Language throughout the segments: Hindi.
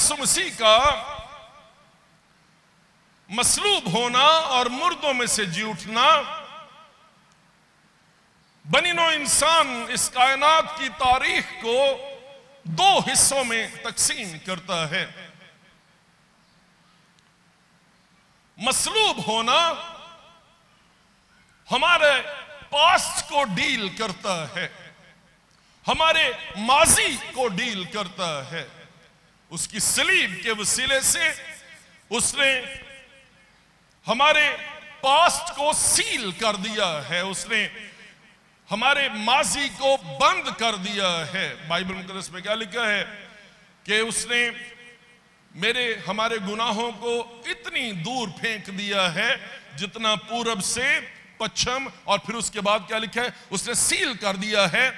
यीशु मसीह का मसलूब होना और मुर्दों में से जी उठना बनी नौ इंसान इस कायनात की तारीख को दो हिस्सों में तकसीम करता है। मसलूब होना हमारे पास्ट को डील करता है, हमारे माजी को डील करता है। उसकी सलीब के वसीले से उसने हमारे पास्ट को सील कर दिया है, उसने हमारे माजी को बंद कर दिया है। बाइबल मुकद्दस में क्या लिखा है कि उसने हमारे गुनाहों को इतनी दूर फेंक दिया है जितना पूरब से पश्चिम, और फिर उसके बाद क्या लिखा है, उसने सील कर दिया है।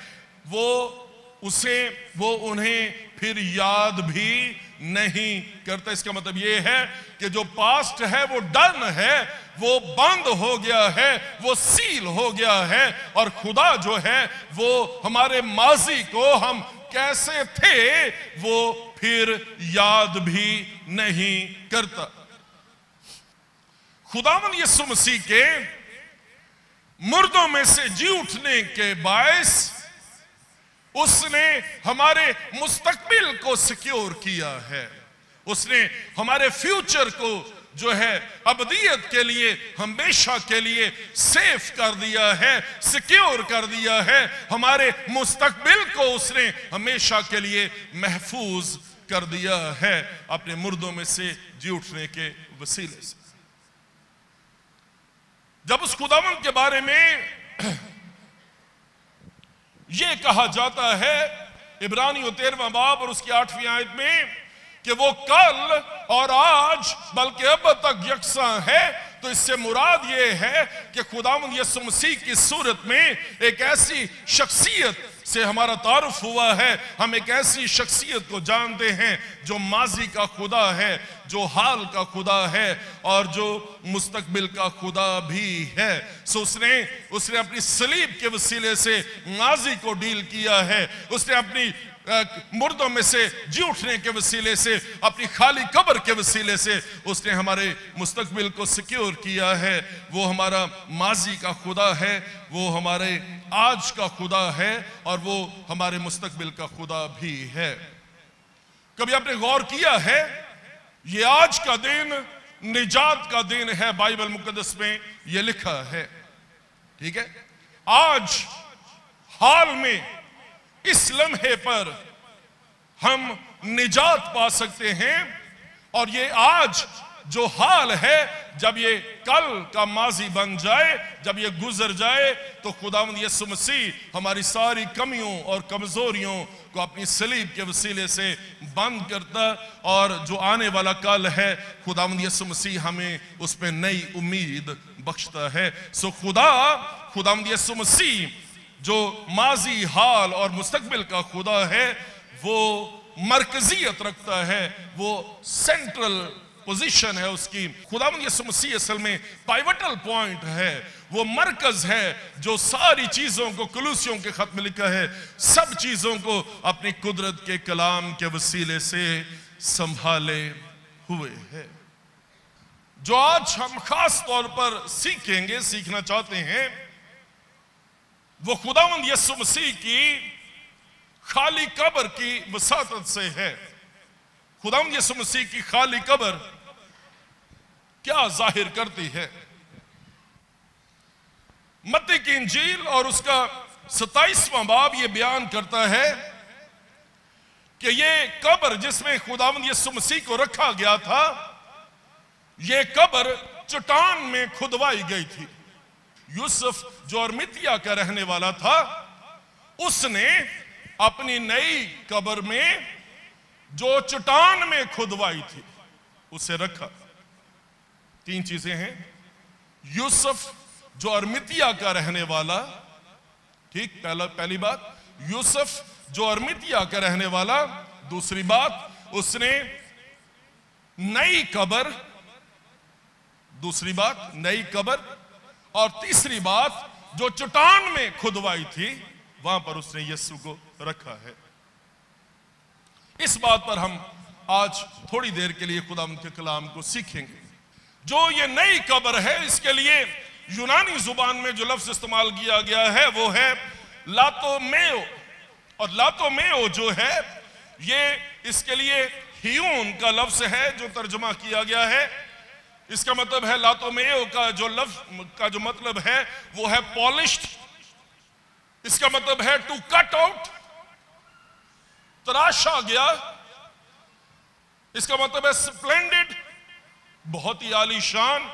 वो उन्हें फिर याद भी नहीं करता। इसका मतलब ये है कि जो पास्ट है वो डन है, वो बंद हो गया है, वो सील हो गया है। और खुदा जो है वो हमारे माजी को हम कैसे थे वो फिर याद भी नहीं करता। खुदावंद यीशु मसीह के मुर्दों में से जी उठने के बायस उसने हमारे मुस्तकबिल को सिक्योर किया है। उसने हमारे फ्यूचर को जो है अबदियत के लिए, हमेशा के लिए सेफ कर दिया है, सिक्योर कर दिया है। हमारे मुस्तकबिल को उसने हमेशा के लिए महफूज कर दिया है अपने मुर्दों में से जी उठने के वसीले से। जब उस खुदावंद के बारे में यह कहा जाता है इब्रानियों 13वां बाब और उसकी 8वीं आयत में कि वो कल और आज बल्कि अब तक यकसां है, तो इससे मुराद ये है कि खुदावंद यीशु मसीह की सूरत में एक ऐसी शख्सियत से हमारा तारुफ हुआ है। हम एक ऐसी शख्सियत को जानते हैं जो माजी का खुदा है, जो हाल का खुदा है और जो मुस्तकबिल का खुदा भी है। सो उसने अपनी सलीब के वसीले से माजी को डील किया है। उसने अपनी मुर्दों में से जी उठने के वसीले से, अपनी खाली कब्र के वसीले से उसने हमारे मुस्तकबिल को सिक्योर किया है। वो हमारा माजी का खुदा है, वो हमारे आज का खुदा है और वो हमारे मुस्तकबिल का खुदा भी है। कभी आपने गौर किया है ये आज का दिन निजात का दिन है? बाइबल मुकद्दस में ये लिखा है, ठीक है। आज हाल में इस लम्हे पर हम निजात पा सकते हैं और ये आज जो हाल है, जब ये कल का माजी बन जाए, जब ये गुजर जाए, तो खुदावंद यीशु मसीह हमारी सारी कमियों और कमजोरियों को अपनी सलीब के वसीले से बंद करता और जो आने वाला कल है खुदावंद यीशु मसीह हमें उस पर नई उम्मीद बख्शता है। सो खुदावंद यीशु मसीह जो माजी, हाल और मुस्तकबिल का खुदा है, वो मरकजियत रखता है, वो सेंट्रल पोजीशन है उसकी। खुदावंद यीशु मसीह असल में पाइवटल पॉइंट है, वो मरकज है जो सारी चीजों को, कुलूसियों के खत में लिखा है, सब चीजों को अपनी कुदरत के कलाम के वसीले से संभाले हुए है। जो आज हम खास तौर पर सीखना चाहते हैं वो खुदावंद यीशु मसीह की खाली कब्र की वसातत से है। खुदावंद यीशु मसीह की खाली कब्र क्या जाहिर करती है? मत्ती की इंजील और उसका 27वां बाब ये बयान करता है कि ये कब्र जिसमें खुदावंद यीशु मसीह को रखा गया था, ये कब्र चट्टान में खुदवाई गई थी। यूसुफ जो अरमितिया का रहने वाला था, उसने अपनी नई कब्र में जो चट्टान में खुदवाई थी उसे रखा। 3 चीजें हैं। यूसुफ जो अरमितिया का रहने वाला, ठीक, पहली बात यूसुफ जो अरमितिया का रहने वाला। दूसरी बात उसने नई कब्र, दूसरी बात नई कब्र, और तीसरी बात जो चट्टान में खुदवाई थी वहां पर उसने यीशु को रखा है। इस बात पर हम आज थोड़ी देर के लिए खुदा के कलाम को सीखेंगे। जो ये नई कब्र है, इसके लिए यूनानी जुबान में जो लफ्ज इस्तेमाल किया गया है वो है लातोमेओ। और लातोमेओ जो है ये इसके लिए हियून का लफ्ज है जो तर्जुमा किया गया है। इसका मतलब है लातोमेओ का जो लफ्ज का जो मतलब है वो है पॉलिश्ड। इसका मतलब है टू कट आउट, तराशा गया। इसका मतलब है स्प्लेंडेड, बहुत ही आलीशान।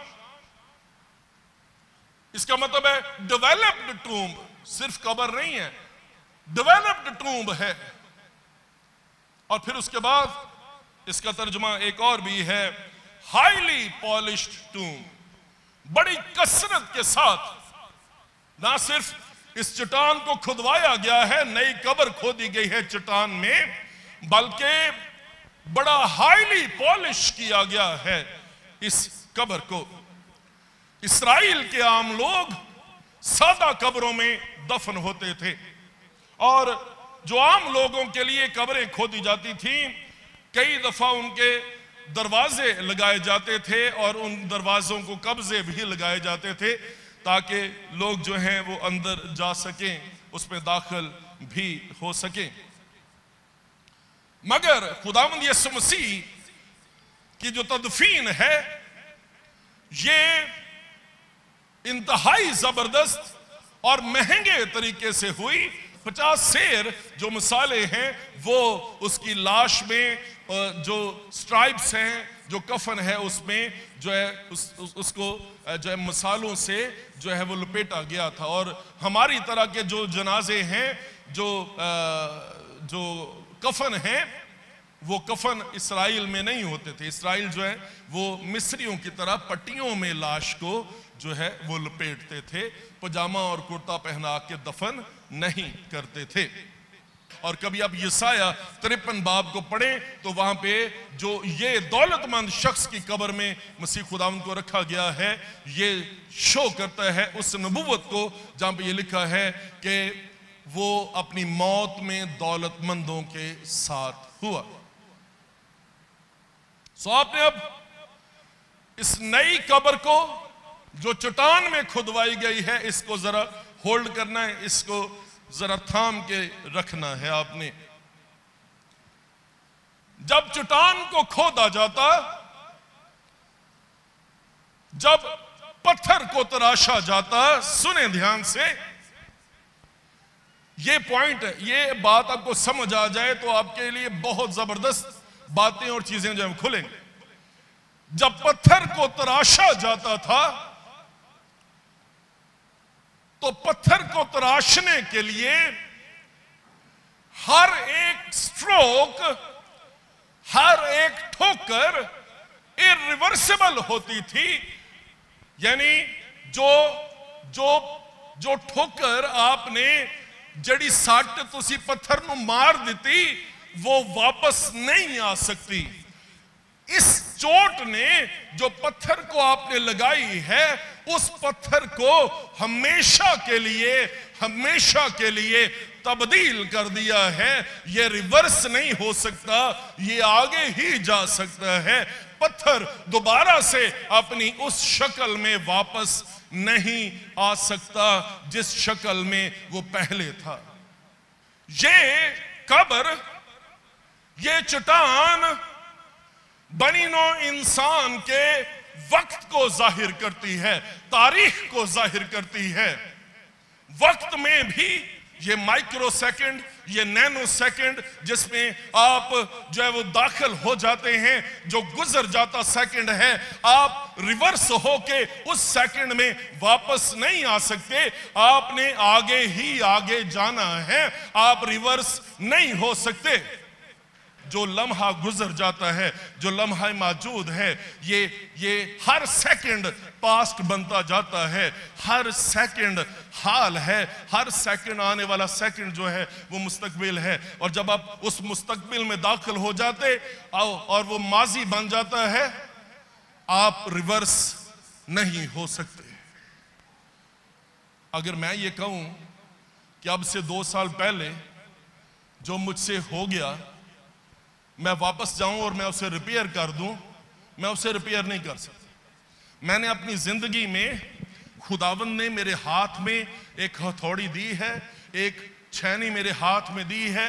इसका मतलब है डेवलप्ड टूम्ब, सिर्फ कब्र नहीं है, डेवलप्ड टूम्ब है। और फिर उसके बाद इसका तर्जुमा एक और भी है, हाईली पॉलिश्ड टूम्ब। बड़ी कसरत के साथ ना सिर्फ इस चट्टान को खुदवाया गया है, नई कब्र खोदी गई है चट्टान में, बल्कि बड़ा हाईली पॉलिश किया गया है इस कब्र को। इस्राएल के आम लोग सादा कब्रों में दफन होते थे, और जो आम लोगों के लिए कब्रें खोदी जाती थी, कई दफा उनके दरवाजे लगाए जाते थे और उन दरवाजों को कब्जे भी लगाए जाते थे ताकि लोग जो हैं वो अंदर जा सकें, उसमें दाखिल भी हो सकें। मगर खुदावंद यीशु मसीह की जो तदफीन है ये इंतहाई जबरदस्त और महंगे तरीके से हुई। 50 सेर जो मसाले हैं वो उसकी लाश में, जो स्ट्राइप्स हैं, जो कफन है उसमें जो है उसको जो है मसालों से जो है वो लपेटा गया था। और हमारी तरह के जो जनाजे हैं, जो कफन हैं, वो कफन इस्राएल में नहीं होते थे। इस्राएल जो है वो मिस्रियों की तरह पट्टियों में लाश को जो है वो लपेटते थे, पजामा और कुर्ता पहना के दफन नहीं करते थे। और कभी आप यसाया 53 बाब को पढ़ें तो वहां पे जो ये दौलतमंद शख्स की कब्र में मसीह खुदावंद को रखा गया है, ये शो करता है उस नबुव्वत को जहां पे ये लिखा है कि वो अपनी मौत में दौलतमंदों के साथ हुआ। सो आपने अब इस नई कब्र को जो चट्टान में खुदवाई गई है, इसको जरा होल्ड करना है, इसको जरा थाम के रखना है आपने। जब चट्टान को खोदा जाता, जब पत्थर को तराशा जाता, सुने ध्यान से, ये पॉइंट, ये बात आपको समझ आ जाए तो आपके लिए बहुत जबरदस्त बातें और चीजें जो है खुलेंगे। जब पत्थर को तराशा जाता था तो पत्थर को तराशने के लिए हर एक स्ट्रोक, हर एक ठोकर इरिवर्सिबल होती थी। यानी जो ठोकर आपने जड़ी सट तुसी पत्थर ਨੂੰ मार दी वो वापस नहीं आ सकती। इस चोट ने जो पत्थर को आपने लगाई है, उस पत्थर को हमेशा के लिए तब्दील कर दिया है। ये रिवर्स नहीं हो सकता, ये आगे ही जा सकता है। पत्थर दोबारा से अपनी उस शक्ल में वापस नहीं आ सकता जिस शक्ल में वो पहले था। ये कब्र, ये चट्टान बनी नौ इंसान के वक्त को जाहिर करती है, तारीख को जाहिर करती है। वक्त में भी ये माइक्रो सेकंड, ये नैनो सेकंड जिसमें आप जो है वो दाखिल हो जाते हैं, जो गुजर जाता सेकंड है, आप रिवर्स होके उस सेकंड में वापस नहीं आ सकते। आपने आगे ही आगे जाना है, आप रिवर्स नहीं हो सकते। जो लम्हा गुजर जाता है, जो लम्हा मौजूद है, ये हर सेकंड पास्ट बनता जाता है, हर सेकंड हाल है, हर सेकंड आने वाला सेकंड जो है वो मुस्तकबिल है। और जब आप उस मुस्तकबिल में दाखिल हो जाते और वो माजी बन जाता है, आप रिवर्स नहीं हो सकते। अगर मैं ये कहूं कि अब से 2 साल पहले जो मुझसे हो गया मैं वापस जाऊं और मैं उसे रिपेयर कर दूं, मैं उसे रिपेयर नहीं कर सकता। मैंने अपनी जिंदगी में, खुदावंद ने मेरे हाथ में एक हथौड़ी दी है, एक छेनी मेरे हाथ में दी है।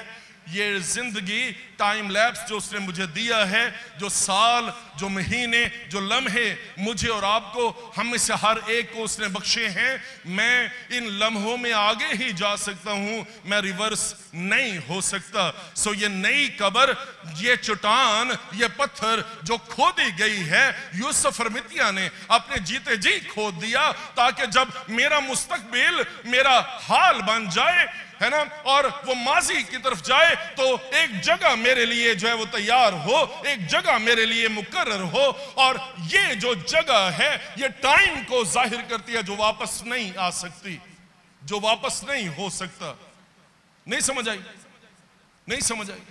ये जिंदगी टाइम लैप्स जो उसने मुझे दिया है, जो साल, जो महीने, जो लम्हे मुझे और आपको, हम में से हर एक को उसने बख्शे हैं, मैं इन लम्हों में आगे ही जा सकता हूं, मैं रिवर्स नहीं हो सकता। सो ये नई कब्र, ये चट्टान, ये पत्थर जो खोदी गई है, यूसुफ अरमितिया ने अपने जीते जी खोद दिया, ताकि जब मेरा मुस्तकबिल, मेरा हाल बन जाए, है ना, और वो माजी की तरफ जाए, तो एक जगह मेरे लिए जो है वो तैयार हो, एक जगह मेरे लिए मुकर्रर हो। और ये जो जगह है, ये टाइम को जाहिर करती है, जो वापस नहीं आ सकती, जो वापस नहीं हो सकता। नहीं समझ आई? नहीं समझ आई?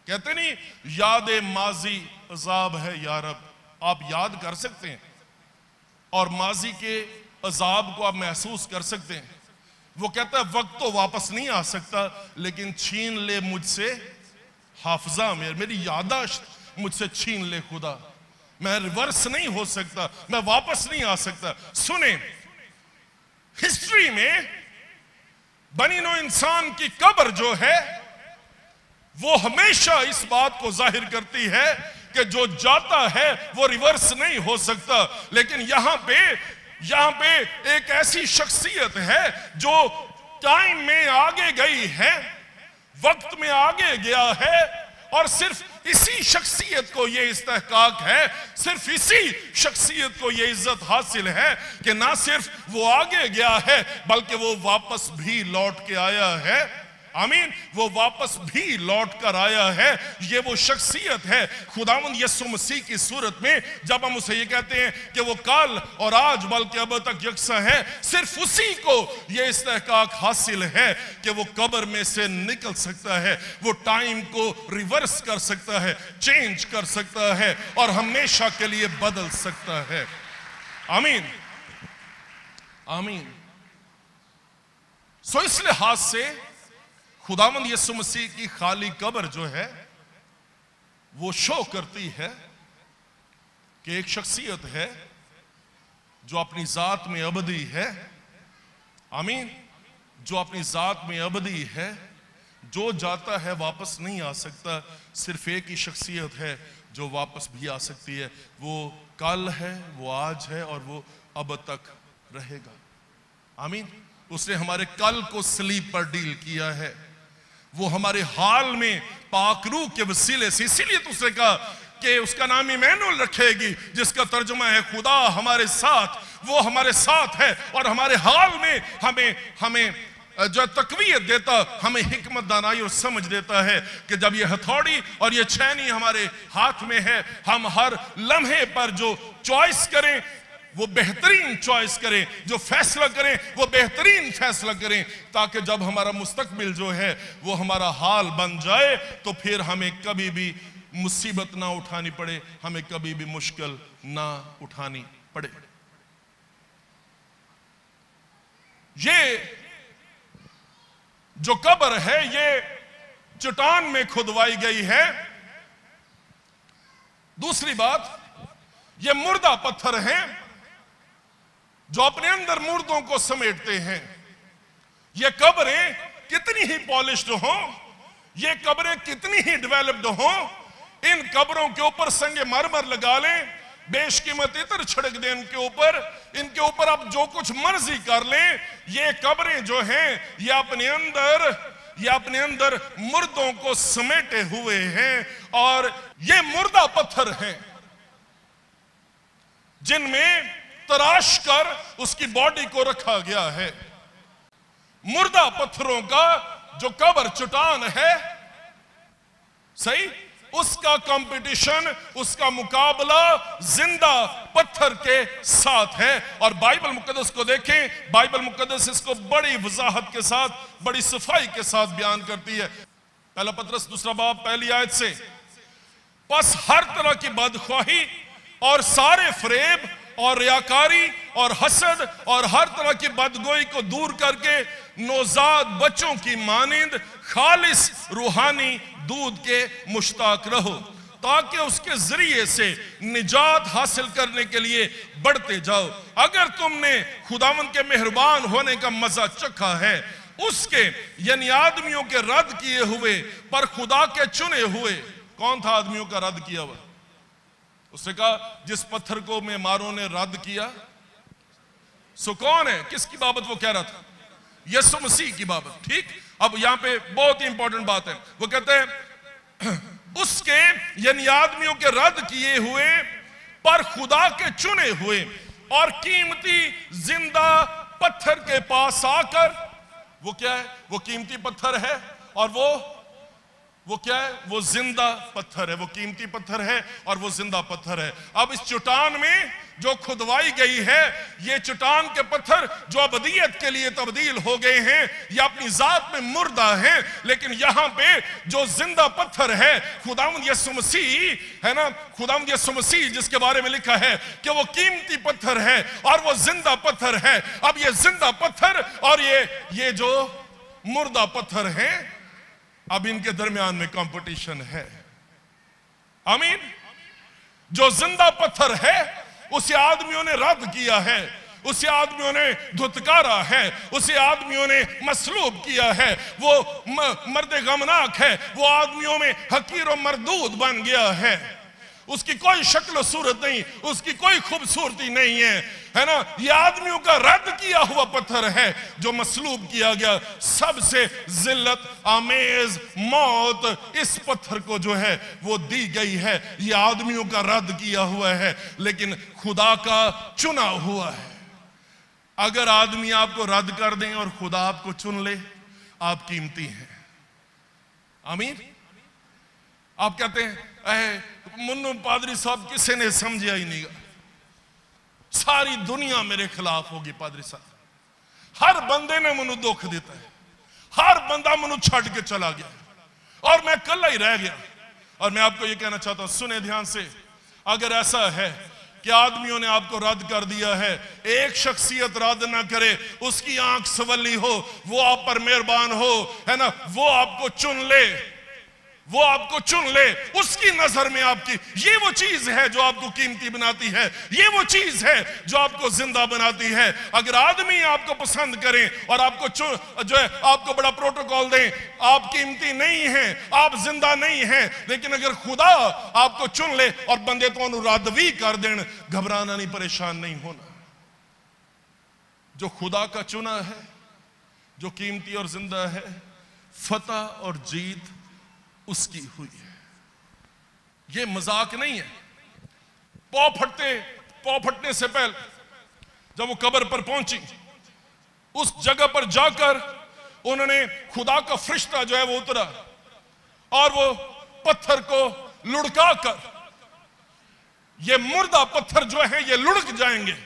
कहते नहीं, याद माजी अजाब है या रब। आप याद कर सकते हैं और माजी के अजाब को आप महसूस कर सकते हैं। वो कहता है वक्त तो वापस नहीं आ सकता, लेकिन छीन ले मुझसे हाफजा, मेरी यादाश्त मुझसे छीन ले खुदा। मैं रिवर्स नहीं हो सकता, मैं वापस नहीं आ सकता। सुने, हिस्ट्री में बनी नौ इंसान की कब्र जो है, वो हमेशा इस बात को जाहिर करती है कि जो जाता है वो रिवर्स नहीं हो सकता। लेकिन यहां पे एक ऐसी शख्सियत है जो टाइम में आगे गई है, वक्त में आगे गया है, और सिर्फ इसी शख्सियत को यह इस्तेहकाक है, सिर्फ इसी शख्सियत को यह इज्जत हासिल है कि ना सिर्फ वो आगे गया है, बल्कि वो वापस भी लौट के आया है। आमीन, वो वापस भी लौट कर आया है। ये वो शख्सियत है खुदावंद यीशु मसीह की सूरत में। जब हम उसे ये कहते हैं कि वो कल और आज बल्कि अब तक यकसा है, सिर्फ उसी को ये इस्तेहकाक हासिल है कि वो कब्र में से निकल सकता है, वो टाइम को रिवर्स कर सकता है, चेंज कर सकता है और हमेशा के लिए बदल सकता है। आमीन, आमीन। सो इस लिहाज से खुदावंद यीशु मसीह की खाली कब्र जो है, वो शो करती है कि एक शख्सियत है जो अपनी जात में अबदी है। आमीन, जो अपनी जात में अबदी है, जो जाता है वापस नहीं आ सकता। सिर्फ एक ही शख्सियत है जो वापस भी आ सकती है, वो कल है, वो आज है और वो अब तक रहेगा। आमीन, उसने हमारे कल को सलीब पर डील किया है, वो हमारे हाल में पाकरू के वसीले से, इसीलिए तो उसने कहा कि उसका नाम इमैनुअल रखेगी, जिसका तर्जुमा है खुदा हमारे साथ। वो हमारे साथ है और हमारे हाल में हमें जो तकवीयत देता, हमें हिकमत, दानाई और समझ देता है कि जब ये हथौड़ी और ये छेनी हमारे हाथ में है, हम हर लम्हे पर जो चॉइस करें वो बेहतरीन चॉइस करें, जो फैसला करें वो बेहतरीन फैसला करें, ताकि जब हमारा मुस्तकबिल जो है वो हमारा हाल बन जाए, तो फिर हमें कभी भी मुसीबत ना उठानी पड़े, हमें कभी भी मुश्किल ना उठानी पड़े। ये जो कब्र है, ये चट्टान में खुदवाई गई है। दूसरी बात, ये मुर्दा पत्थर हैं जो अपने अंदर मुर्दों को समेटते हैं। ये कब्रें कितनी ही पॉलिश्ड हो, ये कब्रें कितनी ही डेवलप्ड हो, इन कब्रों के ऊपर संगे मरमर लगा लें, बेशकीमत इत्र छिड़क दें इनके ऊपर आप जो कुछ मर्जी कर लें, ये कब्रें जो हैं ये अपने अंदर मुर्दों को समेटे हुए हैं। और ये मुर्दा पत्थर हैं जिनमें तराश कर उसकी बॉडी को रखा गया है। मुर्दा पत्थरों का जो कब्र चट्टान है, सही, उसका कंपटीशन, उसका मुकाबला जिंदा पत्थर के साथ है। और बाइबल मुकद्दस को देखें, बाइबल मुकद्दस इसको बड़ी वजाहत के साथ, बड़ी सफाई के साथ बयान करती है। पहला पतरस 2 बाब 1 आयत से, बस हर तरह की बदख्वाही और सारे फरेब और रियाकारी और हसद और हर तरह की बदगोई को दूर करके नौजाद बच्चों की मानिंद खालिस रूहानी दूध के मुश्ताक रहो, ताकि उसके जरिए से निजात हासिल करने के लिए बढ़ते जाओ। अगर तुमने खुदावन के मेहरबान होने का मजा चखा है, उसके यानी आदमियों के रद्द किए हुए पर खुदा के चुने हुए। कौन था आदमियों का रद्द किया हुआ? उसने कहा जिस पत्थर को मेमारों ने रद्द किया, सो कौन है, किसकी बाबत वो कह रहा था? यीशु मसीह की बाबत। ठीक, अब यहां पे बहुत ही इंपॉर्टेंट बात है। वो कहते हैं उसके यानी आदमियों के रद्द किए हुए पर खुदा के चुने हुए और कीमती जिंदा पत्थर के पास आकर, वो क्या है? वो कीमती पत्थर है और वो क्या है? वो जिंदा पत्थर है। वो कीमती पत्थर है और वो जिंदा पत्थर है। अब इस चट्टान में जो खुदवाई गई है, ये चट्टान के पत्थर जो अबदियत के लिए तब्दील हो गए हैं, ये अपनी जात में मुर्दा हैं, लेकिन यहां पे जो जिंदा पत्थर है खुदावंद यीशु मसीह है ना, खुदावंद यीशु मसीह जिसके बारे में लिखा है कि वो कीमती पत्थर है और वो जिंदा पत्थर है। अब ये जिंदा पत्थर और ये जो मुर्दा पत्थर है, अब इनके दरमियान में कंपटीशन है। आमीन। जो जिंदा पत्थर है उसे आदमियों ने रद्द किया है, उसे आदमियों ने धुतकारा है, उसे आदमियों ने मसलूब किया है। वो मर्द गमनाक है, वो आदमियों में हकीर और मरदूद बन गया है। उसकी कोई शक्ल सूरत नहीं, उसकी कोई खूबसूरती नहीं है ना। ये आदमियों का रद्द किया हुआ पत्थर है जो मसलूब किया गया। सबसे जिल्लत आमेज मौत इस पत्थर को जो है वो दी गई है। ये आदमियों का रद्द किया हुआ है, लेकिन खुदा का चुना हुआ है। अगर आदमी आपको रद्द कर दें और खुदा आपको चुन ले, आप कीमती हैं। आमीन। आप कहते हैं मुन्नू पादरी साहब किसी ने समझा ही नहीं, सारी दुनिया मेरे खिलाफ होगी। पादरी साहब, हर बंदे ने मुन्नू दुख देता है, हर बंदा मुन्नू छड़ के चला गया और मैं कल्ला ही रह गया। और मैं आपको ये कहना चाहता हूं, सुने ध्यान से, अगर ऐसा है कि आदमियों ने आपको रद्द कर दिया है, एक शख्सियत रद्द ना करे, उसकी आंख सवली हो, वो आप पर मेहरबान हो, है ना, वो आपको चुन ले, वो आपको चुन ले, उसकी नजर में आपकी ये वो चीज है जो आपको कीमती बनाती है, ये वो चीज है जो आपको जिंदा बनाती है। अगर आदमी आपको पसंद करें और आपको जो है आपको बड़ा प्रोटोकॉल दें, आप कीमती नहीं हैं, आप जिंदा नहीं हैं, लेकिन अगर खुदा आपको चुन ले और बंदे तो रद्द भी कर दें, घबराना नहीं, परेशान नहीं होना। जो खुदा का चुना है, जो कीमती और जिंदा है, फतह और जीत उसकी हुई है। ये मजाक नहीं है। पौ फटने से पहले जब वो कब्र पर पहुंची, उस जगह पर जाकर उन्होंने खुदा का फरिश्ता जो है वो उतरा और वो पत्थर को लुढ़का कर, ये मुर्दा पत्थर जो है ये लुढ़क जाएंगे।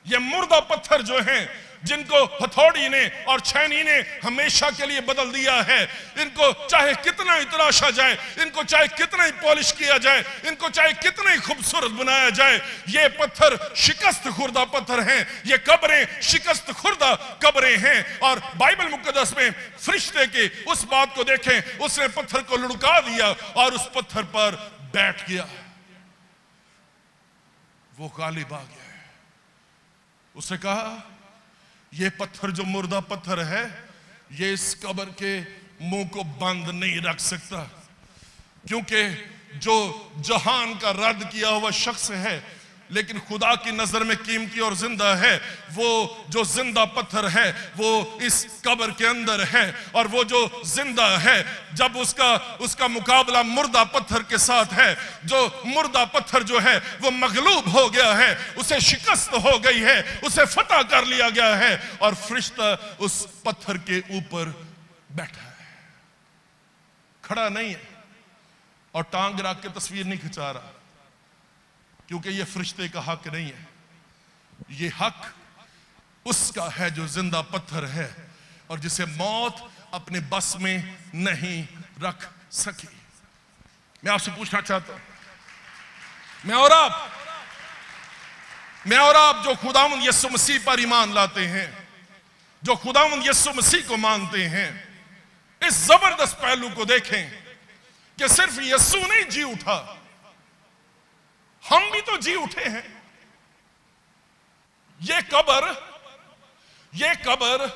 ये मुर्दा पत्थर जो हैं जिनको हथौड़ी ने और छैनी ने हमेशा के लिए बदल दिया है, इनको चाहे कितना ही तराशा जाए, इनको चाहे कितना ही पॉलिश किया जाए, इनको चाहे कितना ही खूबसूरत बनाया जाए, ये पत्थर शिकस्त खुर्दा पत्थर हैं। ये कब्रें शिकस्त खुर्दा कब्रें हैं। और बाइबल मुकद्दस में फरिश्ते की उस बात को देखें, उसने पत्थर को लुढ़का दिया और उस पत्थर पर बैठ गया, वो गालिब आ गया। उसने कहा ये पत्थर जो मुर्दा पत्थर है, ये इस कब्र के मुंह को बंद नहीं रख सकता, क्योंकि जो जहान का रद्द किया हुआ शख्स है लेकिन खुदा की नजर में कीमती और जिंदा है, वो जो जिंदा पत्थर है वो इस कब्र के अंदर है। और वो जो जिंदा है, जब उसका मुकाबला मुर्दा पत्थर के साथ है, जो मुर्दा पत्थर जो है वो मगलूब हो गया है, उसे शिकस्त हो गई है, उसे फतह कर लिया गया है और फरिश्ता उस पत्थर के ऊपर बैठा है, खड़ा नहीं है और टांग रख के तस्वीर नहीं खिंचा रहा, क्योंकि ये फरिश्ते का हक नहीं है। ये हक उसका है जो जिंदा पत्थर है और जिसे मौत अपने बस में नहीं रख सकी। मैं आपसे पूछना चाहता हूं, मैं और आप मैं और आप जो खुदावंद यीशु मसीह पर ईमान लाते हैं, जो खुदावंद यीशु मसीह को मानते हैं, इस जबरदस्त पहलू को देखें कि सिर्फ यीशु नहीं जी उठा, हम भी तो जी उठे हैं। ये कब्र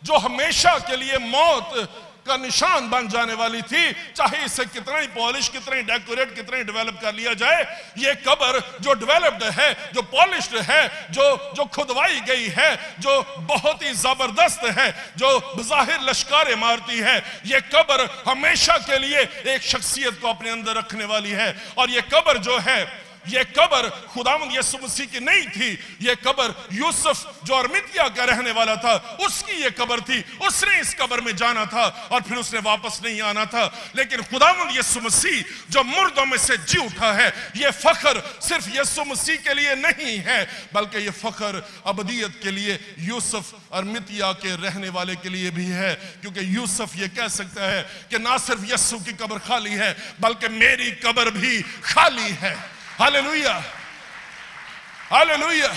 जो हमेशा के लिए मौत का निशान बन जाने वाली थी, चाहे इसे कितना ही पॉलिश, कितना ही डेकोरेट, कितना ही डेवलप कर लिया जाए, ये कब्र जो डेवलप्ड है, जो पॉलिश्ड है, जो खुदवाई गई है, जो बहुत ही जबरदस्त है, जो बज़ाहिर लश्कारे मारती है, ये कब्र हमेशा के लिए एक शख्सियत को अपने अंदर रखने वाली है। और ये कब्र जो है, ये कब्र खुदावंद यीशु मसीह की नहीं थी, ये कब्र यूसुफ जो अरमितिया का रहने वाला था उसकी ये कब्र थी। उसने इस कब्र में जाना था और फिर उसने वापस नहीं आना था। लेकिन खुदावंद यीशु मसीह जो मुर्दों में से जी उठा है, ये फख्र सिर्फ यीशु मसीह के लिए नहीं है, बल्कि ये फख्र अबदियत के लिए यूसुफ अरमितिया के रहने वाले के लिए भी है। क्योंकि यूसुफ ये कह सकता है कि ना सिर्फ यीशु की कब्र खाली है, बल्कि मेरी कब्र भी खाली है। Hallelujah, hallelujah.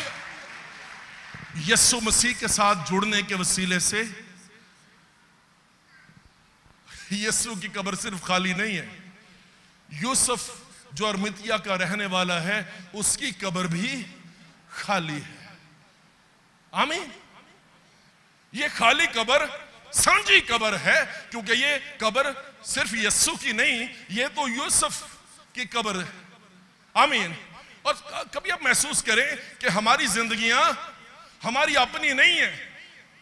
यीशु मसीह के साथ जुड़ने के वसीले से यीशु की कब्र सिर्फ खाली नहीं है, यूसुफ जो अरमितिया का रहने वाला है उसकी कब्र भी खाली है। आमीन। ये खाली कब्र सांझी कब्र है, क्योंकि ये कब्र सिर्फ यीशु की नहीं, ये तो यूसुफ की कब्र है। आमीन। और कभी आप महसूस करें कि हमारी जिंदगियां हमारी अपनी नहीं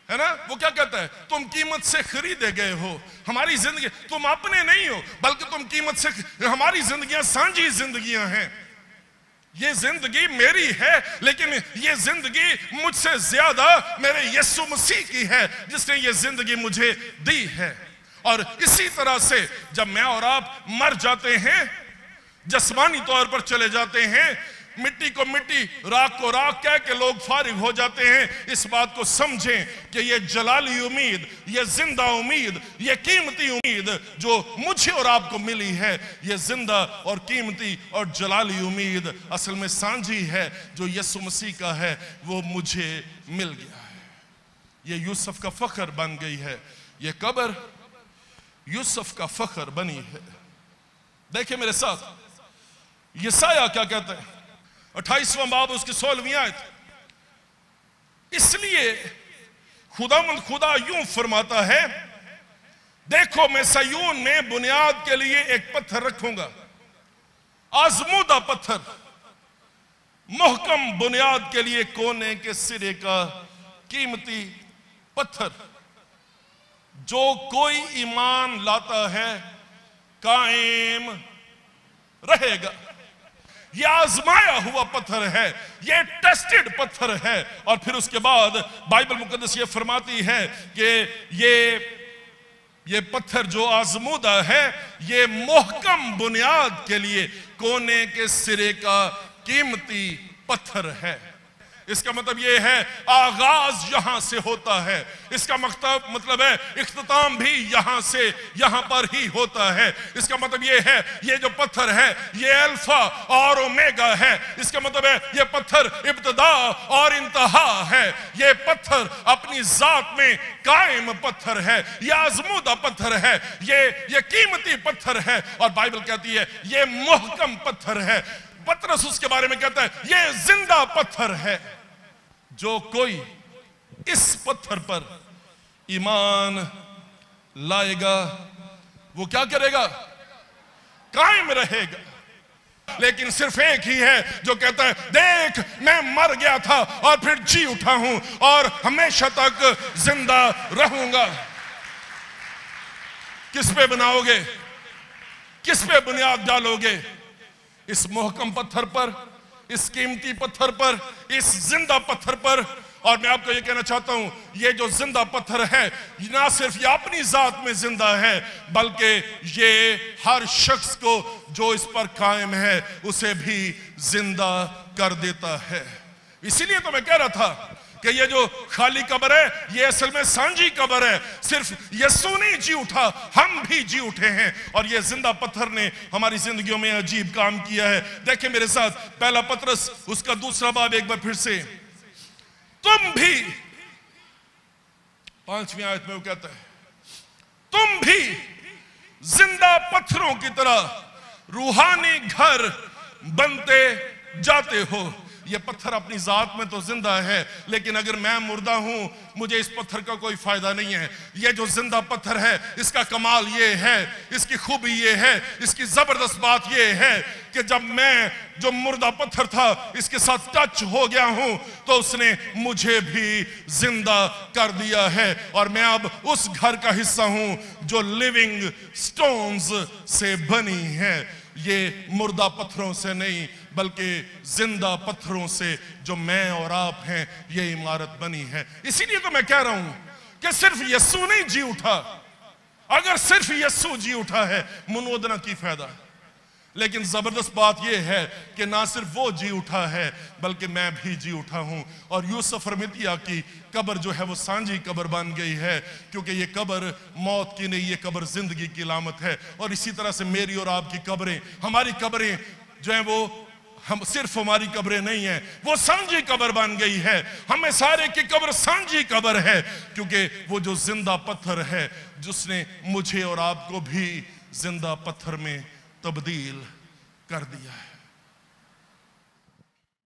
है ना? वो क्या कहता है, तुम कीमत से खरीदे गए हो। हमारी जिंदगी तुम अपने नहीं हो, बल्कि तुम कीमत से, हमारी जिंदगियां सांझी जिंदगियां हैं। ये जिंदगी मेरी है, लेकिन ये जिंदगी मुझसे ज्यादा मेरे यीशु मसीह की है, जिसने ये जिंदगी मुझे दी है। और इसी तरह से जब मैं और आप मर जाते हैं, जिस्मानी तौर पर चले जाते हैं, मिट्टी को मिट्टी, राख को राख कह के लोग फारिग हो जाते हैं, इस बात को समझें कि ये जलाली उम्मीद, ये जिंदा उम्मीद, ये कीमती उम्मीद जो मुझे और आपको मिली है, ये जिंदा और कीमती और जलाली उम्मीद असल में सांझी है जो यीशु मसीह का है, वो मुझे मिल गया है। ये यूसुफ का फख्र बन गई है, ये कब्र यूसुफ का फख्र बनी है। देखिए मेरे साथ यशायाह क्या कहता है, 28वां बाब उसकी 16वीं आयत। इसलिए खुदावंद खुदा यूं फरमाता है, देखो मैं सयून में बुनियाद के लिए एक पत्थर रखूंगा, आजमूदा पत्थर, मुहकम बुनियाद के लिए कोने के सिरे का कीमती पत्थर। जो कोई ईमान लाता है कायम रहेगा। यह आजमाया हुआ पत्थर है, यह टेस्टेड पत्थर है। और फिर उसके बाद बाइबल मुकद्दस ये फरमाती है कि ये पत्थर जो आजमूदा है, ये मोहकम बुनियाद के लिए कोने के सिरे का कीमती पत्थर है। इसका मतलब ये है आगाज यहां से होता है, इसका मतलब है इख्तिताम भी यहां से यहां पर ही होता है। इसका मतलब ये है ये जो पत्थर है ये अल्फा और ओमेगा है। इसका मतलब है ये पत्थर इब्तिदा और इंतहा है। ये पत्थर अपनी जात में कायम पत्थर है, ये आजमूदा पत्थर है, ये कीमती पत्थर है। और बाइबल कहती है ये मुहकम पत्थर है। पतरस उसके बारे में कहता है ये जिंदा पत्थर है। जो कोई इस पत्थर पर ईमान लाएगा वो क्या करेगा? कायम रहेगा। लेकिन सिर्फ एक ही है जो कहता है देख मैं मर गया था और फिर जी उठा हूं और हमेशा तक जिंदा रहूंगा। किस पे बनाओगे? किस पे बुनियाद डालोगे? इस मोहकम पत्थर पर, इस कीमती पत्थर पर, इस जिंदा पत्थर पर। और मैं आपको ये कहना चाहता हूं ये जो जिंदा पत्थर है ना सिर्फ ये अपनी जात में जिंदा है, बल्कि ये हर शख्स को जो इस पर कायम है उसे भी जिंदा कर देता है। इसीलिए तो मैं कह रहा था कि ये जो खाली कब्र है ये असल में सांझी कब्र है। सिर्फ यीशु नहीं जी उठा, हम भी जी उठे हैं और ये जिंदा पत्थर ने हमारी जिंदगियों में अजीब काम किया है। देखें मेरे साथ पहला पतरस उसका दूसरा बाब एक बार फिर से, तुम भी, 5वीं आयत में वो कहता है, तुम भी जिंदा पत्थरों की तरह रूहानी घर बनते जाते हो। ये पत्थर अपनी जात में तो जिंदा है, लेकिन अगर मैं मुर्दा हूं मुझे इस पत्थर का कोई फायदा नहीं है। ये जो जिंदा पत्थर है इसका कमाल ये है, इसकी खूबी ये है, इसकी जबरदस्त बात ये है कि जब मैं जो मुर्दा पत्थर था इसके साथ टच हो गया हूं तो उसने मुझे भी जिंदा कर दिया है और मैं अब उस घर का हिस्सा हूं जो लिविंग स्टोन्स से बनी है। ये मुर्दा पत्थरों से नहीं बल्कि जिंदा पत्थरों से जो मैं और आप हैं ये इमारत बनी है। इसीलिए तो मैं कह रहा हूं कि सिर्फ यीशु नहीं जी उठा। अगर सिर्फ यीशु जी उठा है मुनोदना की फायदा, लेकिन जबरदस्त बात यह है कि ना सिर्फ वो जी उठा है बल्कि मैं भी जी उठा हूं। और यूसुफ अरमितिया की कब्र जो है वो सांझी कब्र बन गई है, क्योंकि ये कब्र मौत की नहीं, ये कब्र जिंदगी की लामत है। और इसी तरह से मेरी और आपकी कब्रें, हमारी कब्रें जो है वो हम सिर्फ हमारी कब्रें नहीं है, वो सांझी कब्र बन गई है। हमें सारे की कब्र सांझी कब्र है, क्योंकि वो जो जिंदा पत्थर है जिसने मुझे और आपको भी जिंदा पत्थर में तब्दील कर दिया है।